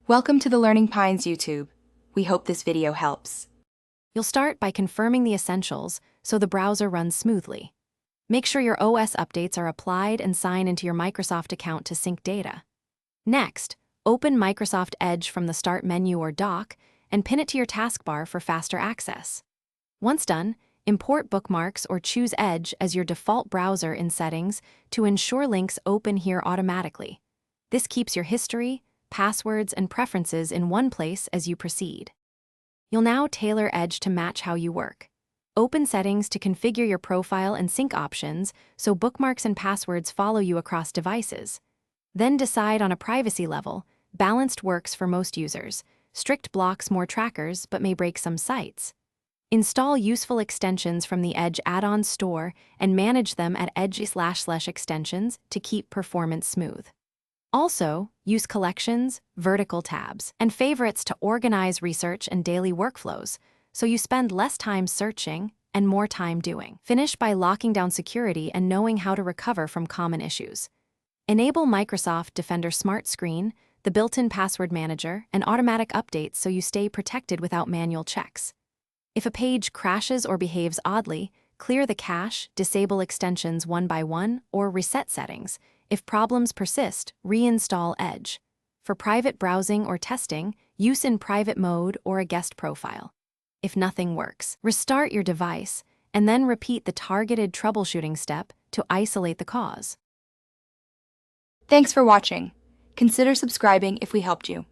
Welcome to the Learning Pines YouTube. We hope this video helps. You'll start by confirming the essentials so the browser runs smoothly. Make sure your OS updates are applied and sign into your Microsoft account to sync data. Next, open Microsoft Edge from the Start menu or dock and pin it to your taskbar for faster access. Once done, import bookmarks or choose Edge as your default browser in Settings to ensure links open here automatically. This keeps your history, passwords, and preferences in one place as you proceed. You'll now tailor Edge to match how you work. Open Settings to configure your profile and sync options so bookmarks and passwords follow you across devices. Then decide on a privacy level. Balanced works for most users. Strict blocks more trackers but may break some sites. Install useful extensions from the Edge add-on store and manage them at Edge/extensions to keep performance smooth. Also, use collections, vertical tabs, and favorites to organize research and daily workflows, so you spend less time searching and more time doing. Finish by locking down security and knowing how to recover from common issues. Enable Microsoft Defender Smart Screen, the built-in password manager, and automatic updates so you stay protected without manual checks. If a page crashes or behaves oddly, clear the cache, disable extensions one by one, or reset settings. If problems persist, reinstall Edge. For private browsing or testing, use in private mode or a guest profile. If nothing works, restart your device and then repeat the targeted troubleshooting step to isolate the cause. Thanks for watching. Consider subscribing if we helped you.